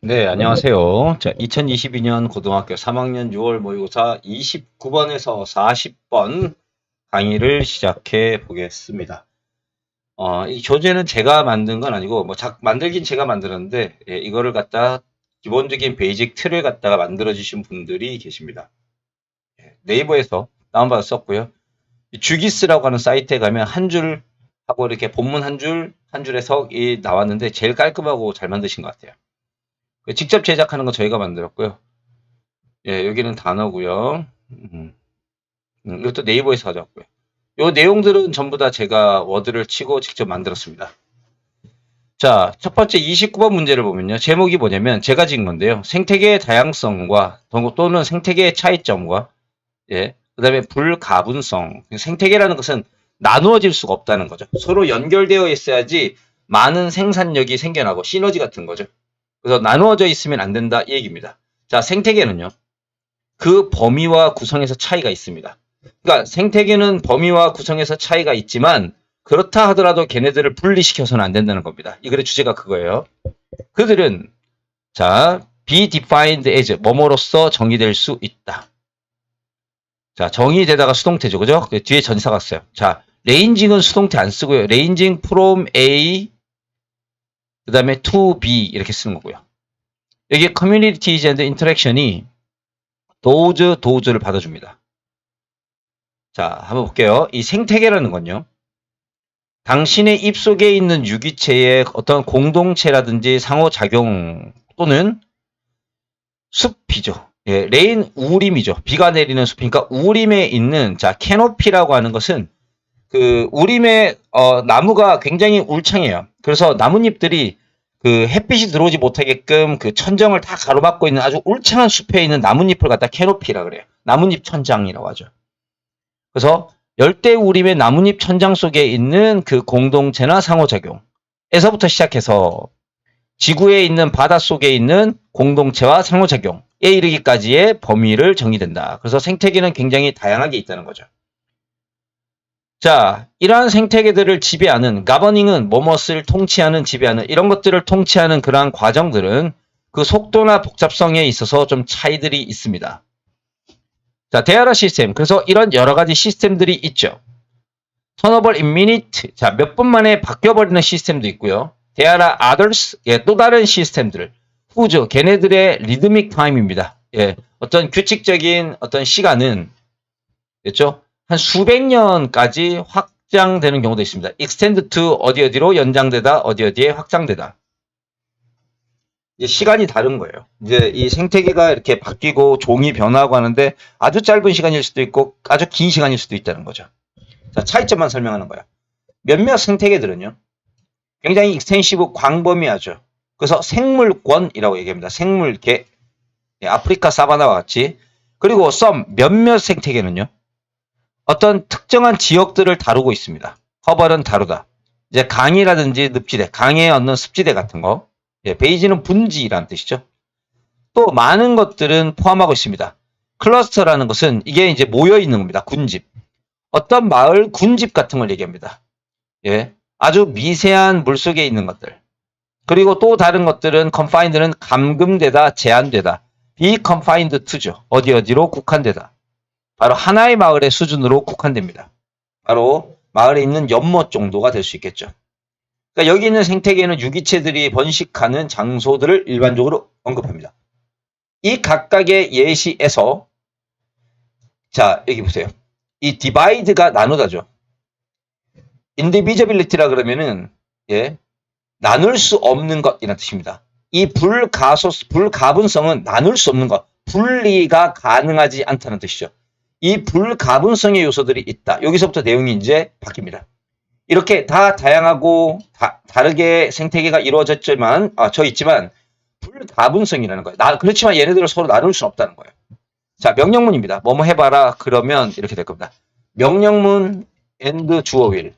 네, 안녕하세요. 자, 2022년 고등학교 3학년 6월 모의고사 29번에서 40번 강의를 시작해 보겠습니다. 이 교재는 제가 만든 건 아니고, 만들긴 제가 만들었는데, 예, 이거를 갖다 기본적인 베이직 틀을 갖다가 만들어 주신 분들이 계십니다. 예, 네이버에서 다운받아 썼고요. 주기스라고 하는 사이트에 가면 한 줄 하고 이렇게 본문 한 줄, 한 줄의 석이 나왔는데 제일 깔끔하고 잘 만드신 것 같아요. 직접 제작하는 건 저희가 만들었고요. 예, 여기는 단어고요. 이것도 네이버에서 가져왔고요. 요 내용들은 전부 다 제가 워드를 치고 직접 만들었습니다. 자, 첫 번째 29번 문제를 보면요. 제목이 뭐냐면 제가 지은 건데요. 생태계의 다양성과 또는 생태계의 차이점과 예, 그다음에 불가분성. 생태계라는 것은 나누어질 수가 없다는 거죠. 서로 연결되어 있어야지 많은 생산력이 생겨나고 시너지 같은 거죠. 그래서 나누어져 있으면 안 된다 이 얘기입니다. 자, 생태계는요. 그 범위와 구성에서 차이가 있습니다. 그러니까 생태계는 범위와 구성에서 차이가 있지만 그렇다 하더라도 걔네들을 분리시켜서는 안 된다는 겁니다. 이 글의 주제가 그거예요. 그들은 자, be defined as 뭐뭐로서 정의될 수 있다. 자, 정의되다가 수동태죠. 그죠? 뒤에 전사가 써요. 자, ranging은 수동태 안 쓰고요. ranging from A 그 다음에 to B 이렇게 쓰는 거고요. 여기 communities and interaction이 does를 받아줍니다. 자, 한번 볼게요. 이 생태계라는 건요. 당신의 입속에 있는 유기체의 어떤 공동체라든지 상호작용 또는 숲이죠. 예, 레인 우림이죠. 비가 내리는 숲이니까 우림에 있는 자 캐노피라고 하는 것은 그 우림의 나무가 굉장히 울창해요. 그래서 나뭇잎들이 그 햇빛이 들어오지 못하게끔 그 천정을 다 가로막고 있는 아주 울창한 숲에 있는 나뭇잎을 갖다 캐노피라 그래요. 나뭇잎 천장이라고 하죠. 그래서 열대우림의 나뭇잎 천장 속에 있는 그 공동체나 상호작용에서부터 시작해서 지구에 있는 바닷속에 있는 공동체와 상호작용에 이르기까지의 범위를 정의된다. 그래서 생태계는 굉장히 다양하게 있다는 거죠. 자, 이러한 생태계들을 지배하는 가버닝은 뭐뭇을 통치하는 지배하는 이런 것들을 통치하는 그러한 과정들은 그 속도나 복잡성에 있어서 좀 차이들이 있습니다. 자, 데아라 시스템. 그래서 이런 여러 가지 시스템들이 있죠. 턴어블 인 미니트. 자, 몇 분 만에 바뀌어버리는 시스템도 있고요. 데아라 아더스. 예, 또 다른 시스템들. 후즈. 걔네들의 리드믹 타임입니다. 예, 어떤 규칙적인 어떤 시간은 됐죠? 한 수백 년까지 확장되는 경우도 있습니다. extend to 어디 어디로 연장되다, 어디 어디에 확장되다. 이제 시간이 다른 거예요. 이제 이 생태계가 이렇게 바뀌고 종이 변화하고 하는데 아주 짧은 시간일 수도 있고 아주 긴 시간일 수도 있다는 거죠. 자, 차이점만 설명하는 거야. 몇몇 생태계들은요. 굉장히 익스텐시브 광범위하죠. 그래서 생물권이라고 얘기합니다. 생물계. 아프리카 사바나와 같이. 그리고 몇몇 생태계는요. 어떤 특정한 지역들을 다루고 있습니다. 허벌은 다루다. 이제 강이라든지 늪지대, 강에 얻는 습지대 같은 거. 예, 베이지는 분지라는 뜻이죠. 또 많은 것들은 포함하고 있습니다. 클러스터라는 것은 이게 이제 모여 있는 겁니다. 군집. 어떤 마을 군집 같은 걸 얘기합니다. 예, 아주 미세한 물 속에 있는 것들. 그리고 또 다른 것들은 confined는 감금되다, 제한되다. be confined to죠. 어디 어디로 국한되다. 바로 하나의 마을의 수준으로 국한됩니다. 바로 마을에 있는 연못 정도가 될 수 있겠죠. 그러니까 여기 있는 생태계는 유기체들이 번식하는 장소들을 일반적으로 언급합니다. 이 각각의 예시에서 자 여기 보세요. 이 디바이드가 나누다죠. 인디비저빌리티라 그러면은 예, 나눌 수 없는 것이라는 뜻입니다. 이 불가분성은 나눌 수 없는 것, 분리가 가능하지 않다는 뜻이죠. 이 불가분성의 요소들이 있다. 여기서부터 내용이 이제 바뀝니다. 이렇게 다 다양하고 다르게 생태계가 이루어졌지만 져 있지만 불가분성이라는 거예요. 그렇지만 얘네들을 서로 나눌 수는 없다는 거예요. 자, 명령문입니다. 뭐뭐 해봐라 그러면 이렇게 될 겁니다. 명령문 and 주어 will.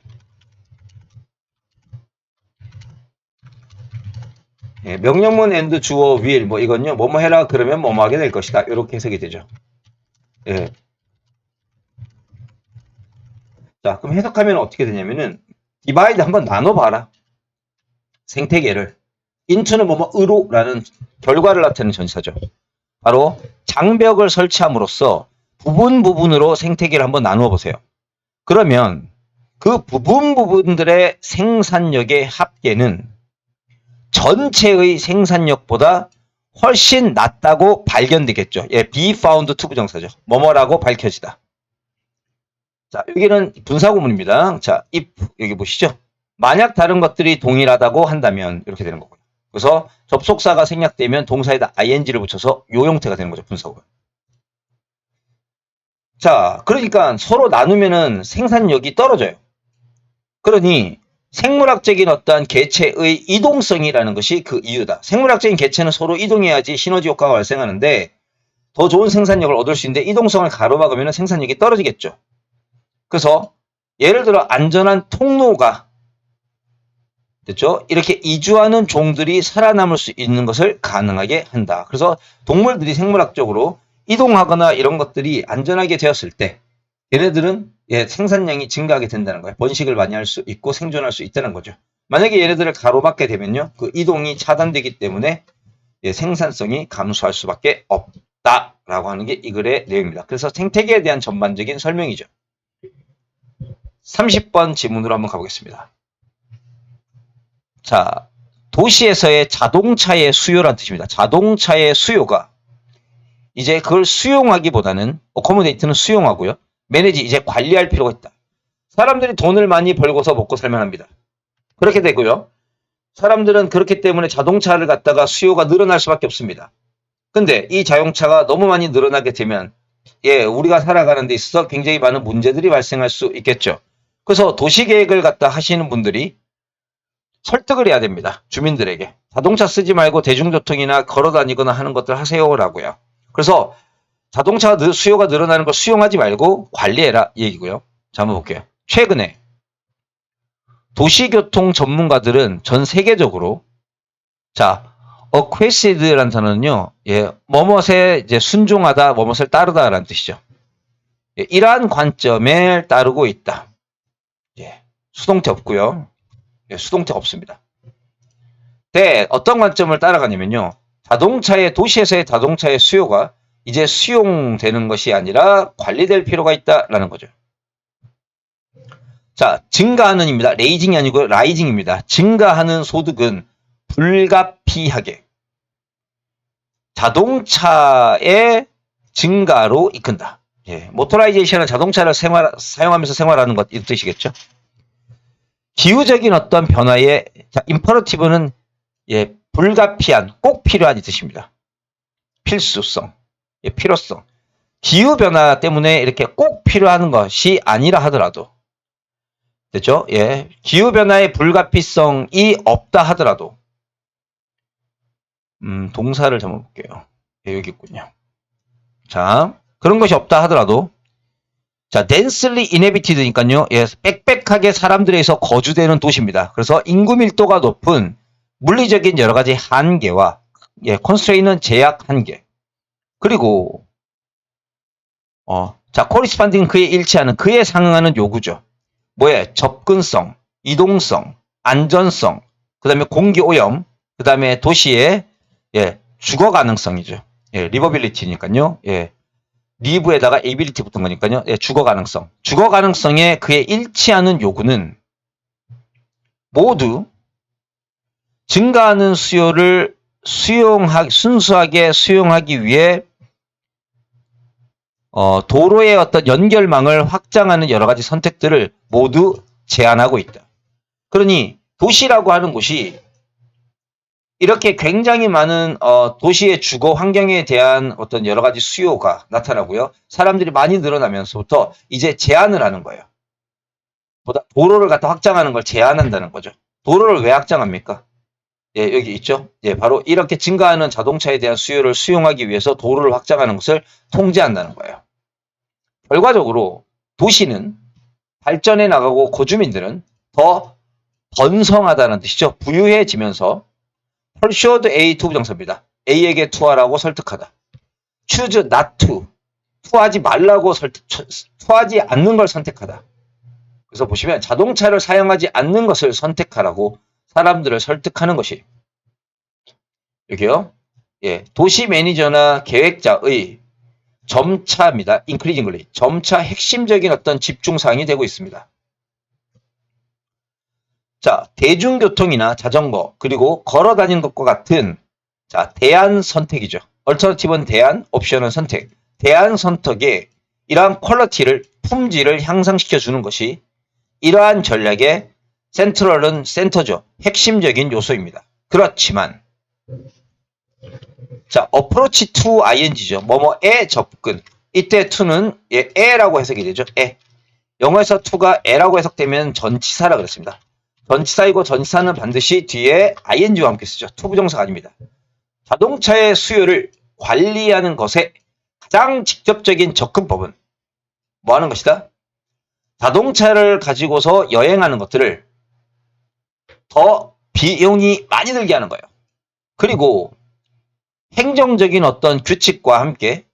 예, 명령문 and 주어 will 뭐 이건요. 뭐뭐 해라 그러면 뭐뭐 하게 될 것이다. 이렇게 해석이 되죠. 예. 자, 그럼 해석하면 어떻게 되냐면은 디바이드 한번 나눠봐라. 생태계를. into는 뭐뭐으로라는 결과를 나타내는 전치사죠. 바로 장벽을 설치함으로써 부분으로 생태계를 한번 나누어 보세요. 그러면 그 부분들의 생산력의 합계는 전체의 생산력보다 훨씬 낮다고 발견되겠죠. 예, be found to 부정사죠. 뭐뭐라고 밝혀지다. 자, 여기는 분사구문입니다. 자, if 여기 보시죠. 만약 다른 것들이 동일하다고 한다면 이렇게 되는 거고요. 그래서 접속사가 생략되면 동사에다 ing를 붙여서 요 형태가 되는 거죠. 분사구문. 자, 그러니까 서로 나누면은 생산력이 떨어져요. 그러니 생물학적인 어떠한 개체의 이동성이라는 것이 그 이유다. 생물학적인 개체는 서로 이동해야지 시너지 효과가 발생하는데 더 좋은 생산력을 얻을 수 있는데 이동성을 가로막으면 생산력이 떨어지겠죠. 그래서 예를 들어 안전한 통로가 됐죠? 이렇게 이주하는 종들이 살아남을 수 있는 것을 가능하게 한다. 그래서 동물들이 생물학적으로 이동하거나 이런 것들이 안전하게 되었을 때 얘네들은 생산량이 증가하게 된다는 거예요. 번식을 많이 할 수 있고 생존할 수 있다는 거죠. 만약에 얘네들을 가로막게 되면요. 그 이동이 차단되기 때문에 생산성이 감소할 수밖에 없다라고 하는 게 이 글의 내용입니다. 그래서 생태계에 대한 전반적인 설명이죠. 30번 지문으로 한번 가보겠습니다. 자, 도시에서의 자동차의 수요란 뜻입니다. 자동차의 수요가 이제 그걸 수용하기보다는 어코모데이트는 수용하고요. 매니지 이제 관리할 필요가 있다. 사람들이 돈을 많이 벌고서 먹고 살만 합니다. 그렇게 되고요. 사람들은 그렇기 때문에 자동차를 갖다가 수요가 늘어날 수밖에 없습니다. 근데 이 자동차가 너무 많이 늘어나게 되면 우리가 살아가는 데 있어서 굉장히 많은 문제들이 발생할 수 있겠죠. 그래서 도시계획을 갖다 하시는 분들이 설득을 해야 됩니다. 주민들에게. 자동차 쓰지 말고 대중교통이나 걸어다니거나 하는 것들 하세요라고요. 그래서 자동차 수요가 늘어나는 걸 수용하지 말고 관리해라 이 얘기고요. 자, 한번 볼게요. 최근에 도시교통 전문가들은 전 세계적으로 acquiesced라는 단어는요. 뭐뭇에 이제 순종하다, 뭐뭇을 따르다라는 뜻이죠. 이러한 관점에 따르고 있다. 수동태 없고요. 수동태 없습니다. 어떤 관점을 따라가냐면요. 도시에서의 자동차의 수요가 이제 수용되는 것이 아니라 관리될 필요가 있다라는 거죠. 자, 증가하는입니다. 레이징이 아니고 라이징입니다. 증가하는 소득은 불가피하게 자동차의 증가로 이끈다. 모토라이제이션은 자동차를 사용하면서 생활하는 것 이 뜻이겠죠. 기후적인 어떤 변화의 임퍼러티브는 불가피한, 꼭 필요한 이 뜻입니다. 필수성, 필요성. 기후변화 때문에 이렇게 꼭 필요한 것이 아니라 하더라도 됐죠? 기후변화의 불가피성이 없다 하더라도 동사를 한번 볼게요. 여기 있군요. 자, 그런 것이 없다 하더라도 densely inhabited니까요. 빽빽하게 사람들에서 거주되는 도시입니다. 그래서 인구 밀도가 높은 물리적인 여러 가지 한계와 constraint는 제약 한계. 그리고 corresponding 그에 일치하는 그에 상응하는 요구죠. 접근성, 이동성, 안전성, 그 다음에 공기 오염, 그 다음에 도시의 주거 가능성이죠. 리버빌리티니까요. 리브에다가 에이빌리티 붙은 거니까요. 주거 가능성. 주거 가능성에 그에 일치하는 요구는 모두 증가하는 수요를 순수하게 수용하기 위해 도로의 어떤 연결망을 확장하는 여러 가지 선택들을 모두 제한하고 있다. 그러니 도시라고 하는 곳이 이렇게 굉장히 많은 도시의 주거 환경에 대한 어떤 여러 가지 수요가 나타나고요. 사람들이 많이 늘어나면서부터 이제 제한을 하는 거예요. 도로를 갖다 확장하는 걸 제한한다는 거죠. 도로를 왜 확장합니까? 여기 있죠. 바로 이렇게 증가하는 자동차에 대한 수요를 수용하기 위해서 도로를 확장하는 것을 통제한다는 거예요. 결과적으로 도시는 발전해 나가고 거주민들은 더 번성하다는 뜻이죠. 부유해지면서 persuade A to 부정사입니다. A에게 투하라고 설득하다. choose not to. 투하지 말라고 투하지 않는 걸 선택하다. 그래서 보시면 자동차를 사용하지 않는 것을 선택하라고 사람들을 설득하는 것이 여기요. 예, 도시 매니저나 계획자의 점차입니다. increasingly. 점차 핵심적인 어떤 집중사항이 되고 있습니다. 자, 대중교통이나 자전거, 그리고 걸어 다니는 것과 같은, 자, 대안 선택이죠. 얼터너티브는 대안, 옵션은 선택. 대안 선택에 이러한 퀄리티를, 품질을 향상시켜 주는 것이 이러한 전략의 센트럴은 센터죠. 핵심적인 요소입니다. 그렇지만, 자, approach to ing죠. 뭐뭐에 접근. 이때 to는 예, 에라고 해석이 되죠. 에. 영어에서 to가 에라고 해석되면 전치사라 그랬습니다. 전치사이고 전치사는 반드시 뒤에 ing와 함께 쓰죠. to 부정사가 아닙니다. 자동차의 수요를 관리하는 것에 가장 직접적인 접근법은 뭐 하는 것이다? 자동차를 가지고서 여행하는 것들을 더 비용이 많이 들게 하는 거예요. 그리고 행정적인 어떤 규칙과 함께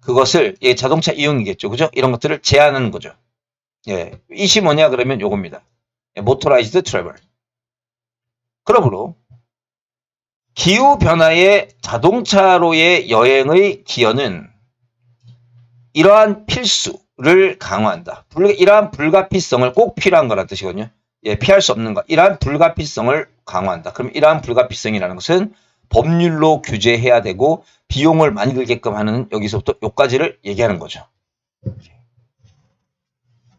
그것을 예, 자동차 이용이겠죠. 그죠? 이런 것들을 제한하는 거죠. 예, 이시 뭐냐 그러면 요겁니다. 예, 모토라이즈드 트래블. 그러므로 기후변화의 자동차로의 여행의 기여는 이러한 필수를 강화한다. 이러한 불가피성을 꼭 필요한 거라는 뜻이거든요. 예, 피할 수 없는 것. 이러한 불가피성을 강화한다. 그럼 이러한 불가피성이라는 것은 법률로 규제해야 되고 비용을 많이 들게끔 하는 여기서부터 요까지를 얘기하는 거죠.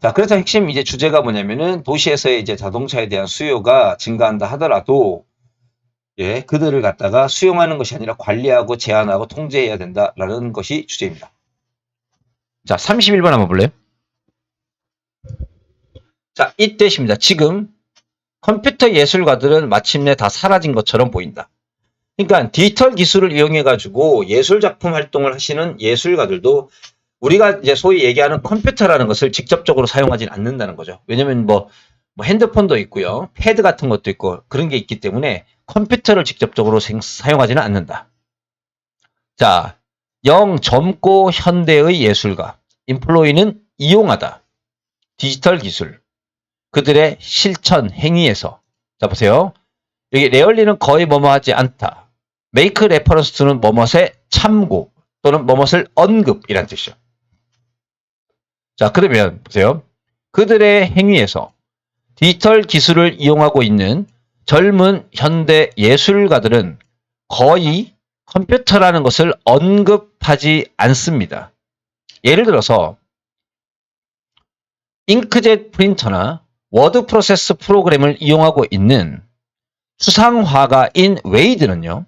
자, 그래서 핵심 이제 주제가 뭐냐면은 도시에서의 이제 자동차에 대한 수요가 증가한다 하더라도 예, 그들을 갖다가 수용하는 것이 아니라 관리하고 제한하고 통제해야 된다라는 것이 주제입니다. 자, 31번 한번 볼래요? 자, 이때십니다. 지금 컴퓨터 예술가들은 마침내 다 사라진 것처럼 보인다. 그러니까 디지털 기술을 이용해가지고 예술 작품 활동을 하시는 예술가들도 우리가 이제 소위 얘기하는 컴퓨터라는 것을 직접적으로 사용하지는 않는다는 거죠. 왜냐면 뭐 핸드폰도 있고요. 패드 같은 것도 있고 그런 게 있기 때문에 컴퓨터를 직접적으로 사용하지는 않는다. 자, 젊고 현대의 예술가, 인플로이는 이용하다. 디지털 기술, 그들의 실천, 행위에서. 자, 보세요. 여기 레얼리는 거의 뭐뭐하지 않다. make reference to는 뭐뭇의 참고 또는 뭐뭇을 언급이란 뜻이죠. 자, 그러면 보세요. 그들의 행위에서 디지털 기술을 이용하고 있는 젊은 현대 예술가들은 거의 컴퓨터라는 것을 언급하지 않습니다. 예를 들어서 잉크젯 프린터나 워드 프로세스 프로그램을 이용하고 있는 수상화가인 웨이드는요.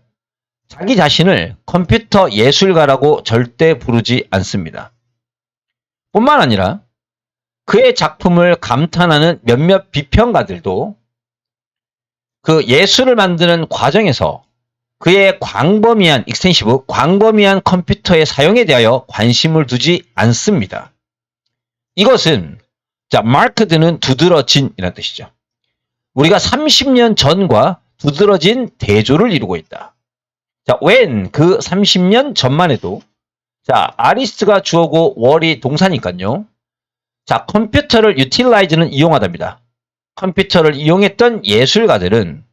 자기 자신을 컴퓨터 예술가라고 절대 부르지 않습니다. 뿐만 아니라 그의 작품을 감탄하는 몇몇 비평가들도 그 예술을 만드는 과정에서 그의 광범위한 익스텐시브, 광범위한 컴퓨터의 사용에 대하여 관심을 두지 않습니다. 이것은 자, 마크드는 두드러진이라는 뜻이죠. 우리가 30년 전과 두드러진 대조를 이루고 있다. 자, when 그 30년 전만 해도 자, 아리스트가 주어고 월이 동사니까요. 자, 컴퓨터를 utilize는 이용하답니다. 컴퓨터를 이용했던 예술가들은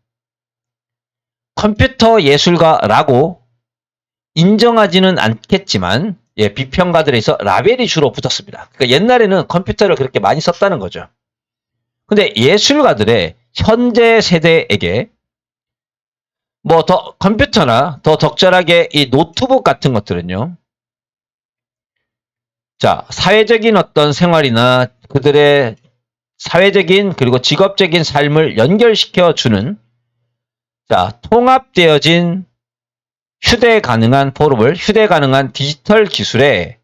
컴퓨터 예술가라고 인정하지는 않겠지만 예, 비평가들에서 라벨이 주로 붙었습니다. 그러니까 옛날에는 컴퓨터를 그렇게 많이 썼다는 거죠. 근데 예술가들의 현재 세대에게 뭐 더 컴퓨터나 더 적절하게 이 노트북 같은 것들은요. 자, 사회적인 어떤 생활이나 그들의 사회적인 그리고 직업적인 삶을 연결시켜 주는 자, 통합되어진 휴대 가능한 포럼을 휴대 가능한 디지털 기술의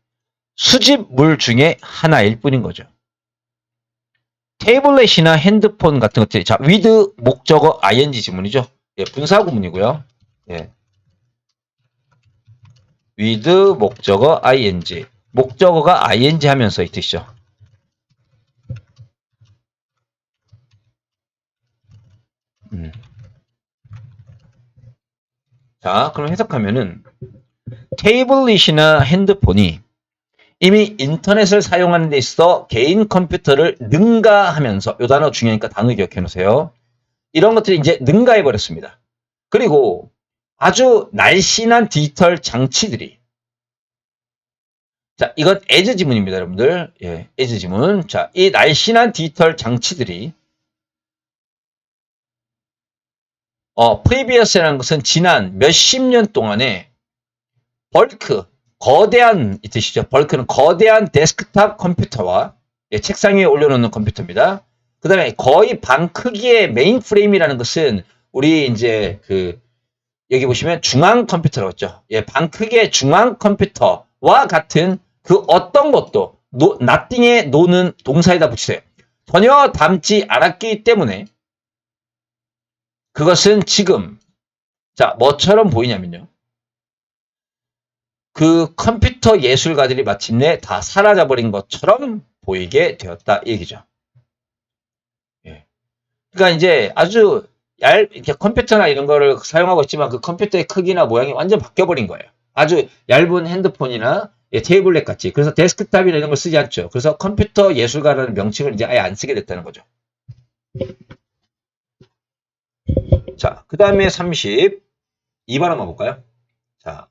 수집물 중에 하나일 뿐인 거죠. 태블릿이나 핸드폰 같은 것들이 자, with 목적어 ing 지문이죠. 예, 분사 구문이고요. 예. with 목적어 ing. 목적어가 ing 하면서 이 뜻이죠. 자, 그럼 해석하면은 태블릿이나 핸드폰이 이미 인터넷을 사용하는 데 있어 개인 컴퓨터를 능가하면서 이 단어 중요하니까 단어 기억해 놓으세요. 이런 것들이 이제 능가해 버렸습니다. 그리고 아주 날씬한 디지털 장치들이. 자, 이건 as 지문입니다, 여러분들. 예, as 지문. 자, 이 날씬한 디지털 장치들이 previous라는 것은 지난 몇십 년 동안에 벌크, 거대한 이 뜻이죠. 벌크는 거대한 데스크탑 컴퓨터와 예, 책상 위에 올려놓는 컴퓨터입니다. 그 다음에 거의 반 크기의 메인 프레임이라는 것은 우리 이제 여기 보시면 중앙 컴퓨터라고 했죠. 예, 반 크기의 중앙 컴퓨터와 같은 그 어떤 것도 nothing에 노는 동사에다 붙이세요. 전혀 닮지 않았기 때문에 그것은 지금 자 뭐처럼 보이냐면요. 그 컴퓨터 예술가들이 마침내 다 사라져버린 것처럼 보이게 되었다 이 얘기죠. 예. 그러니까 이제 아주 이렇게 컴퓨터나 이런 거를 사용하고 있지만 그 컴퓨터의 크기나 모양이 완전 바뀌어버린 거예요. 아주 얇은 핸드폰이나 예, 태블릿 같이. 그래서 데스크탑이나 이런 걸 쓰지 않죠. 그래서 컴퓨터 예술가라는 명칭을 이제 아예 안 쓰게 됐다는 거죠. 자, 그 다음에 32번 한번 볼까요? 자,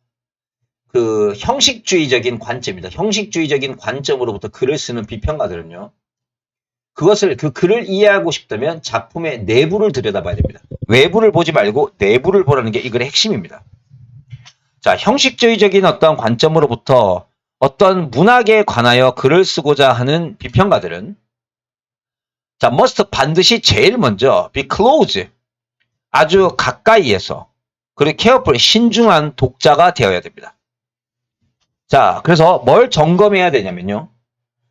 그 형식주의적인 관점입니다. 형식주의적인 관점으로부터 글을 쓰는 비평가들은요. 그것을 그 글을 이해하고 싶다면 작품의 내부를 들여다봐야 됩니다. 외부를 보지 말고 내부를 보라는 게 이 글의 핵심입니다. 자, 형식주의적인 어떤 관점으로부터 어떤 문학에 관하여 글을 쓰고자 하는 비평가들은 자, must 반드시 제일 먼저 be close 아주 가까이에서 그리고 careful 신중한 독자가 되어야 됩니다. 자, 그래서 뭘 점검해야 되냐면요.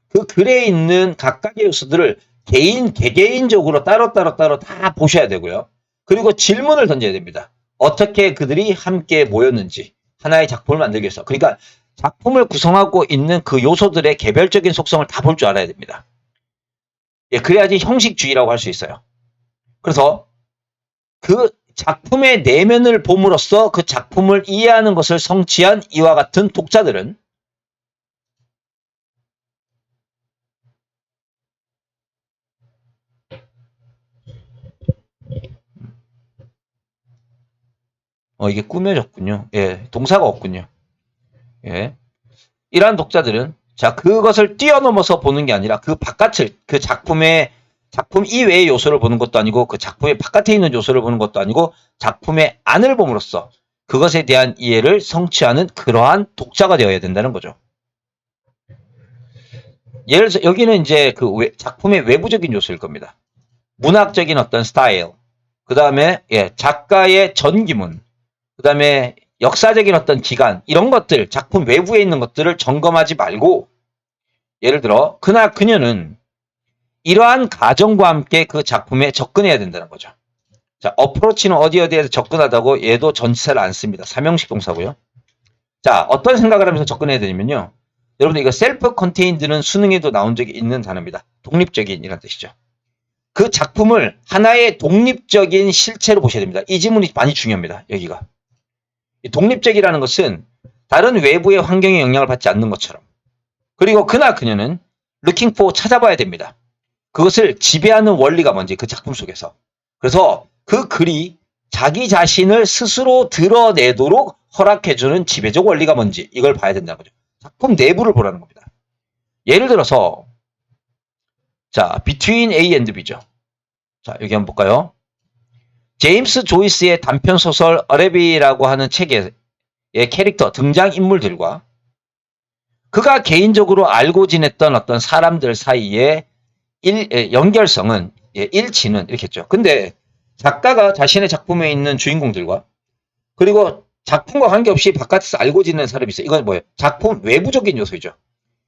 그 글에 있는 각각의 요소들을 개개인적으로 따로 다 보셔야 되고요. 그리고 질문을 던져야 됩니다. 어떻게 그들이 함께 모였는지 하나의 작품을 만들기 위해서. 그러니까 작품을 구성하고 있는 그 요소들의 개별적인 속성을 다 볼 줄 알아야 됩니다. 예, 그래야지 형식주의라고 할 수 있어요. 그래서 그 작품의 내면을 봄으로써 그 작품을 이해하는 것을 성취한 이와 같은 독자들은 이게 꾸며졌군요. 예, 동사가 없군요. 예. 이러한 독자들은 자, 그것을 뛰어넘어서 보는 게 아니라 그 바깥을 그 작품 이외의 요소를 보는 것도 아니고 그 작품의 바깥에 있는 요소를 보는 것도 아니고 작품의 안을 봄으로써 그것에 대한 이해를 성취하는 그러한 독자가 되어야 된다는 거죠. 예를 들어서 여기는 이제 그 작품의 외부적인 요소일 겁니다. 문학적인 어떤 스타일, 그 다음에 예, 작가의 전기문, 그 다음에 역사적인 어떤 기간 이런 것들 작품 외부에 있는 것들을 점검하지 말고 예를 들어 그나 그녀는 이러한 가정과 함께 그 작품에 접근해야 된다는 거죠. 자, 어프로치는 어디에서 접근하다고 얘도 전치사를 안 씁니다. 삼형식 동사고요. 자, 어떤 생각을 하면서 접근해야 되냐면요. 여러분들 이거 셀프 컨테인드는 수능에도 나온 적이 있는 단어입니다. 독립적인 이란 뜻이죠. 그 작품을 하나의 독립적인 실체로 보셔야 됩니다. 이 지문이 많이 중요합니다. 여기가. 독립적이라는 것은 다른 외부의 환경에 영향을 받지 않는 것처럼. 그리고 그나 그녀는 looking for 찾아봐야 됩니다. 그것을 지배하는 원리가 뭔지 그 작품 속에서. 그래서 그 글이 자기 자신을 스스로 드러내도록 허락해주는 지배적 원리가 뭔지 이걸 봐야 된다는 거죠. 작품 내부를 보라는 겁니다. 예를 들어서 자, Between A and B죠. 자, 여기 한번 볼까요? 제임스 조이스의 단편소설 어레비라고 하는 책의 캐릭터 등장인물들과 그가 개인적으로 알고 지냈던 어떤 사람들 사이의 연결성은 일치는 이렇게 했죠. 근데 작가가 자신의 작품에 있는 주인공들과 그리고 작품과 관계없이 바깥에서 알고 지내는 사람이 있어요. 이건 뭐예요? 작품 외부적인 요소이죠.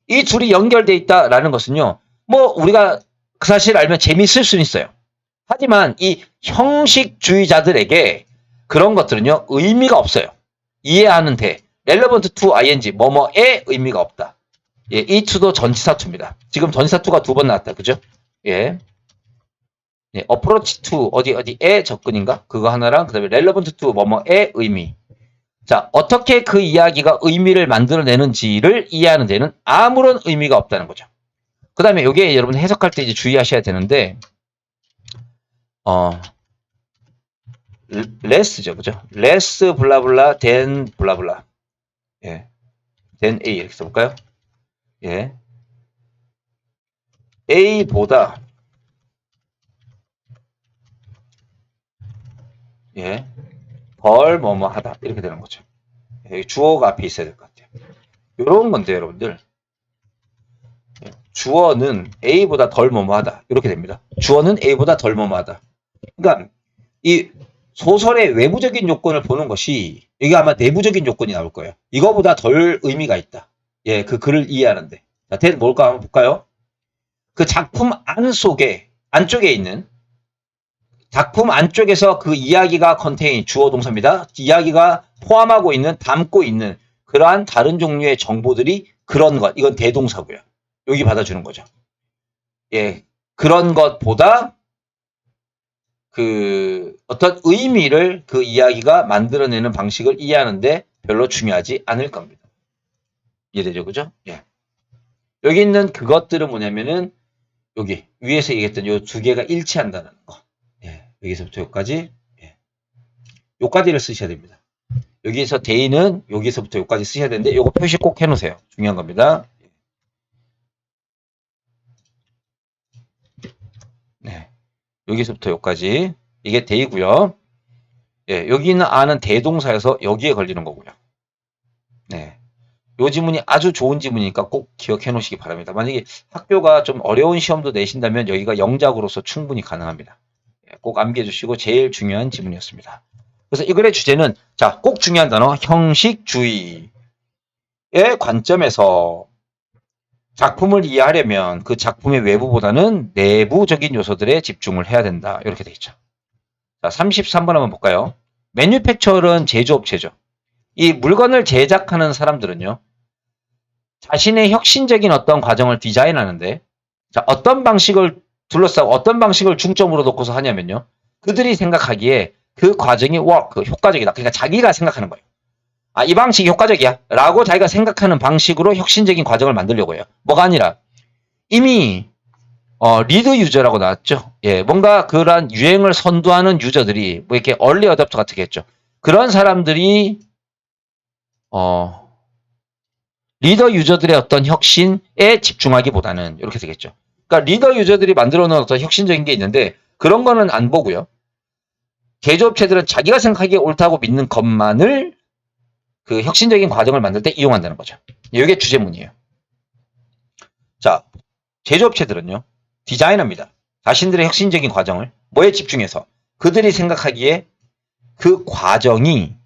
이 둘이 연결돼 있다라는 것은요. 뭐 우리가 그 사실을 알면 재미있을 수는 있어요. 하지만 이 형식주의자들에게 그런 것들은요. 의미가 없어요. 이해하는데 relevant to ing 뭐뭐의 의미가 없다. 예, 이 to도 전치사 to입니다. 지금 전치사 to가 두 번 나왔다. 그죠? 예. 예, approach to 어디에 접근인가? 그거 하나랑 그다음에 relevant to 뭐뭐의 의미. 자, 어떻게 그 이야기가 의미를 만들어내는지를 이해하는 데는 아무런 의미가 없다는 거죠. 그 다음에 이게 여러분 해석할 때 이제 주의하셔야 되는데, less죠, 그죠? less 블라블라 than 블라블라. 예, than A 이렇게 써볼까요? 예, A보다 예, 덜 뭐뭐하다 이렇게 되는 거죠. 예, 주어가 앞에 있어야 될 것 같아요. 이런 건데 여러분들 주어는 A보다 덜 뭐뭐하다 이렇게 됩니다. 주어는 A보다 덜 뭐뭐하다. 그러니까 이 소설의 외부적인 요건을 보는 것이 이게 아마 내부적인 요건이 나올 거예요. 이거보다 덜 의미가 있다. 예, 그 글을 이해하는데. 자, 대는 뭘까 한번 볼까요? 그 작품 안쪽에 있는 작품 안쪽에서 그 이야기가 컨테인 주어 동사입니다. 이야기가 포함하고 있는 담고 있는 그러한 다른 종류의 정보들이 그런 것 이건 대동사고요. 여기 받아주는 거죠. 예, 그런 것보다 그 어떤 의미를 그 이야기가 만들어내는 방식을 이해하는데 별로 중요하지 않을 겁니다. 이해되죠, 그죠? 예. 여기 있는 그것들은 뭐냐면은 여기 위에서 얘기했던 요 두 개가 일치한다는 거. 예, 여기서부터 여기까지. 예. 요까지를 쓰셔야 됩니다. 여기에서 대인은 여기서부터 여기까지 쓰셔야 되는데 요거 표시 꼭 해놓으세요. 중요한 겁니다. 네. 여기서부터 여기까지 이게 대이고요. 예, 여기 있는 아는 대동사여서 여기에 걸리는 거고요. 네. 요 지문이 아주 좋은 지문이니까 꼭 기억해 놓으시기 바랍니다. 만약에 학교가 좀 어려운 시험도 내신다면 여기가 영작으로서 충분히 가능합니다. 예, 꼭 암기해 주시고 제일 중요한 지문이었습니다. 그래서 이 글의 주제는 자, 꼭 중요한 단어 형식주의의 관점에서 작품을 이해하려면 그 작품의 외부보다는 내부적인 요소들에 집중을 해야 된다. 이렇게 돼 있죠. 자, 33번 한번 볼까요? 매뉴팩처는 제조업체죠. 이 물건을 제작하는 사람들은요. 자신의 혁신적인 어떤 과정을 디자인하는데 자, 어떤 방식을 둘러싸고 어떤 방식을 중점으로 놓고서 하냐면요. 그들이 생각하기에 그 과정이 효과적이다. 그러니까 자기가 생각하는 거예요. 아, 이 방식이 효과적이야. 라고 자기가 생각하는 방식으로 혁신적인 과정을 만들려고 해요. 뭐가 아니라 이미 리드 유저라고 나왔죠. 예, 뭔가 그러한 유행을 선도하는 유저들이 뭐 이렇게 얼리 어댑터 같은 게 있죠. 그런 사람들이 리더 유저들의 어떤 혁신에 집중하기보다는 이렇게 되겠죠. 그러니까 리더 유저들이 만들어 놓은 어떤 혁신적인 게 있는데 그런 거는 안 보고요. 제조업체들은 자기가 생각하기에 옳다고 믿는 것만을 그 혁신적인 과정을 만들 때 이용한다는 거죠. 이게 주제문이에요. 자, 제조업체들은요. 디자이너입니다. 자신들의 혁신적인 과정을 뭐에 집중해서 그들이 생각하기에 그 과정이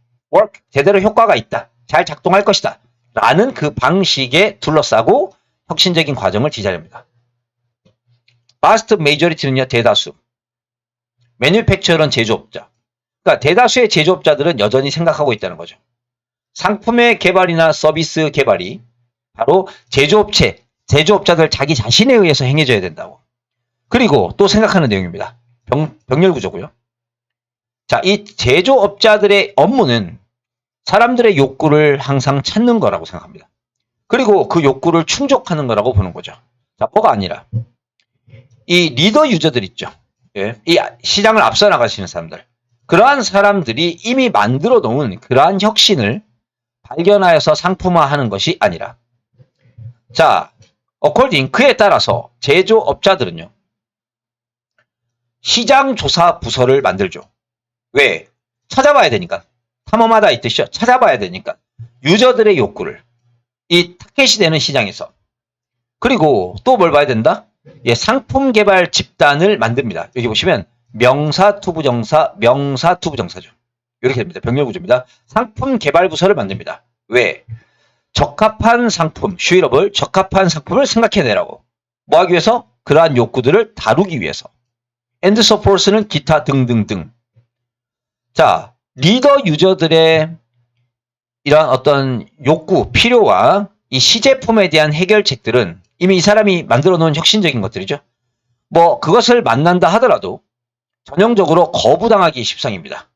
제대로 효과가 있다. 잘 작동할 것이다. 라는 그 방식에 둘러싸고 혁신적인 과정을 디자인합니다. vast majority는요. 대다수. 매뉴팩처는 제조업자. 그러니까 대다수의 제조업자들은 여전히 생각하고 있다는 거죠. 상품의 개발이나 서비스 개발이 바로 제조업자들 자기 자신에 의해서 행해져야 된다고. 그리고 또 생각하는 내용입니다. 병렬 구조고요. 자, 이 제조업자들의 업무는 사람들의 욕구를 항상 찾는 거라고 생각합니다. 그리고 그 욕구를 충족하는 거라고 보는 거죠. 자, 뭐가 아니라 이 리더 유저들 있죠. 예, 이 시장을 앞서 나가시는 사람들. 그러한 사람들이 이미 만들어 놓은 그러한 혁신을 발견하여서 상품화하는 것이 아니라 자, according 그에 따라서 제조업자들은요. 시장조사 부서를 만들죠. 왜? 찾아봐야 되니까. 탐험하다 이 뜻이죠. 찾아봐야 되니까. 유저들의 욕구를. 이 타켓이 되는 시장에서. 그리고 또 뭘 봐야 된다? 예, 상품 개발 집단을 만듭니다. 여기 보시면 명사, 투부정사, 명사, 투부정사죠. 이렇게 됩니다. 병렬 구조입니다. 상품 개발 부서를 만듭니다. 왜? 적합한 상품, 슈일업을 적합한 상품을 생각해내라고. 뭐 하기 위해서? 그러한 욕구들을 다루기 위해서. and support는 기타 등등등. 자, 리더 유저들의 이러한 어떤 욕구, 필요와 이 시제품에 대한 해결책들은 이미 이 사람이 만들어 놓은 혁신적인 것들이죠. 뭐 그것을 만난다 하더라도 전형적으로 거부당하기 십상입니다.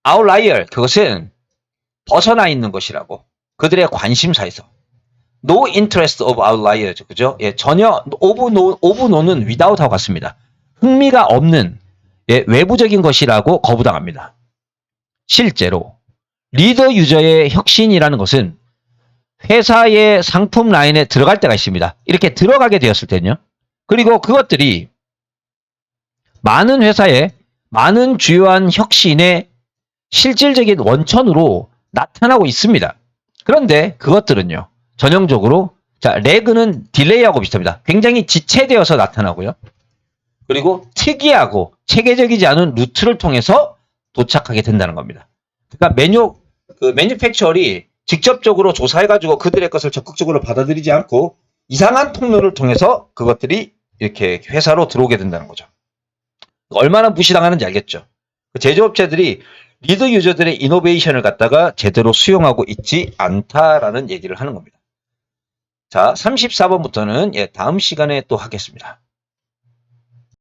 outlier, 그것은 벗어나 있는 것이라고. 그들의 관심사에서. No interest of outliers, 그죠? 예, 전혀, of no는 without하고 같습니다. 흥미가 없는, 예, 외부적인 것이라고 거부당합니다. 실제로 리더 유저의 혁신이라는 것은 회사의 상품 라인에 들어갈 때가 있습니다. 이렇게 들어가게 되었을 때는요. 그리고 그것들이 많은 회사에 많은 주요한 혁신의 실질적인 원천으로 나타나고 있습니다. 그런데 그것들은요. 전형적으로 레그는 딜레이하고 비슷합니다. 굉장히 지체되어서 나타나고요. 그리고 특이하고 체계적이지 않은 루트를 통해서 도착하게 된다는 겁니다. 그러니까 매뉴팩처리 직접적으로 조사해가지고 그들의 것을 적극적으로 받아들이지 않고 이상한 통로를 통해서 그것들이 이렇게 회사로 들어오게 된다는 거죠. 얼마나 무시당하는지 알겠죠. 제조업체들이 리더 유저들의 이노베이션을 갖다가 제대로 수용하고 있지 않다라는 얘기를 하는 겁니다. 자, 34번부터는 다음 시간에 또 하겠습니다.